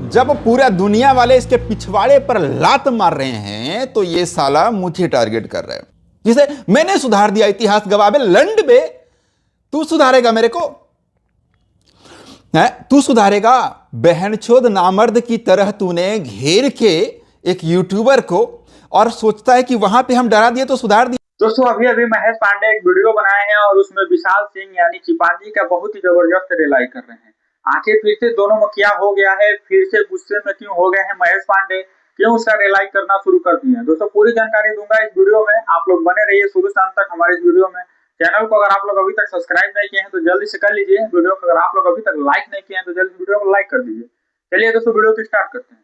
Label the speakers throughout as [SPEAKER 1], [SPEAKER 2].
[SPEAKER 1] जब पूरा दुनिया वाले इसके पिछवाड़े पर लात मार रहे हैं तो ये साला मुझे टारगेट कर रहा है, जिसे मैंने सुधार दिया। इतिहास गवाह लंड बे, तू सुधारेगा मेरे को? तू सुधारेगा? बहनचोद नामर्द की तरह तूने घेर के एक यूट्यूबर को और सोचता है कि वहां पे हम डरा दिए तो सुधार दिए।
[SPEAKER 2] दोस्तों अभी अभी महेश पांडे एक वीडियो बनाए हैं और उसमें विशाल सिंह यानी चिपांजी का बहुत ही जबरदस्त रिलाई कर रहे हैं। आखिर फिर से दोनों में क्या हो गया है, फिर से गुस्से में क्यों हो गए हैं महेश पांडे, क्यों उसका रिलाई करना शुरू कर दिए हैं? दोस्तों पूरी जानकारी दूंगा इस वीडियो में, आप लोग बने रहिए शुरू से अंत तक हमारे इस वीडियो में। चैनल को अगर आप लोग अभी तक सब्सक्राइब नहीं किए हैं तो जल्दी से कर लीजिए। वीडियो को अगर आप लोग अभी तक लाइक नहीं किए हैं तो जल्दी वीडियो को लाइक कर दीजिए। चलिए दोस्तों वीडियो को स्टार्ट करते हैं।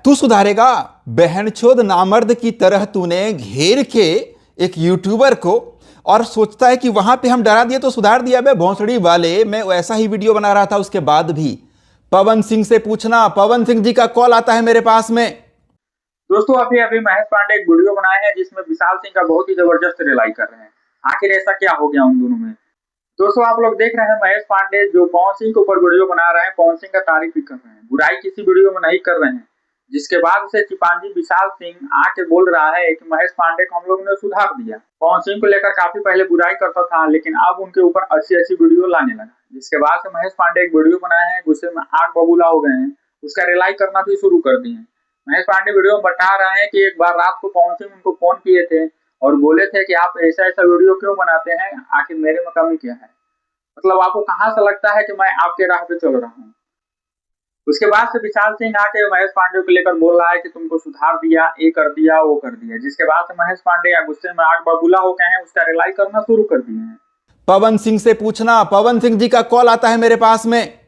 [SPEAKER 1] तू सुधारेगा? बहनचोद नामर्द की तरह तूने घेर के एक यूट्यूबर को और सोचता है कि वहां पे हम डरा दिए तो सुधार दिया। बे भोंसड़ी वाले, मैं वैसा ही वीडियो बना रहा था, उसके बाद भी पवन सिंह से पूछना, पवन सिंह जी का कॉल आता है मेरे पास में।
[SPEAKER 2] दोस्तों अभी अभी महेश पांडे एक वीडियो बनाए हैं जिसमें विशाल सिंह का बहुत ही जबरदस्त रिलाई कर रहे हैं। आखिर ऐसा क्या हो गया उन दोनों में? दोस्तों आप लोग देख रहे हैं महेश पांडे जो पवन सिंह के ऊपर वीडियो बना रहे हैं, पवन सिंह का तारीफ भी कर रहे हैं, बुराई किसी वीडियो में नहीं कर रहे हैं। जिसके बाद से चिपांजी विशाल सिंह आके बोल रहा है कि महेश पांडे को हम लोग ने सुधार दिया। पवन सिंह को लेकर काफी पहले बुराई करता था लेकिन अब उनके ऊपर अच्छी अच्छी वीडियो लाने लगा। जिसके बाद से महेश पांडे एक वीडियो बनाए हैं, गुस्से में आग बबूला हो गए हैं, उसका रिलाई करना भी शुरू कर दिए। महेश पांडे वीडियो में बता रहे हैं कि एक बार रात को पवन सिंह उनको फोन किए थे और बोले थे कि आप ऐसा ऐसा वीडियो क्यों बनाते हैं, आखिर मेरे में कमी क्या है? मतलब आपको कहां से लगता है कि मैं आपके राह पे चल रहा हूँ? उसके बाद से विशाल सिंह आके महेश पांडे को लेकर बोल रहा है कि तुमको सुधार दिया, ये कर दिया, वो कर दिया। जिसके बाद से महेश पांडे या गुस्से में आग बबूला हो गए हैं, उसका रिलाई करना शुरू कर दिए हैं।
[SPEAKER 1] पवन सिंह से पूछना, पवन सिंह जी का कॉल आता है मेरे पास में।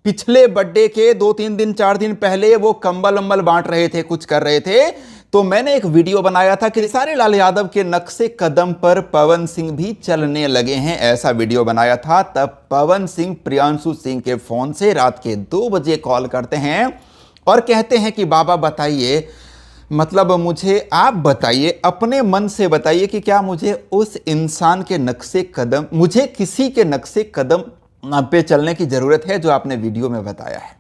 [SPEAKER 1] पिछले बर्थडे के 2-3 दिन 4 दिन पहले वो कंबल वंबल बांट रहे थे, कुछ कर रहे थे, तो मैंने एक वीडियो बनाया था कि खेसारी लाल यादव के नक्शे कदम पर पवन सिंह भी चलने लगे हैं, ऐसा वीडियो बनाया था। तब पवन सिंह प्रियांशु सिंह के फोन से रात के 2 बजे कॉल करते हैं और कहते हैं कि बाबा बताइए, मतलब मुझे आप बताइए, अपने मन से बताइए कि क्या मुझे उस इंसान के नक्शे कदम, मुझे किसी के नक्शे कदम पे चलने की जरूरत है जो आपने वीडियो में बताया है।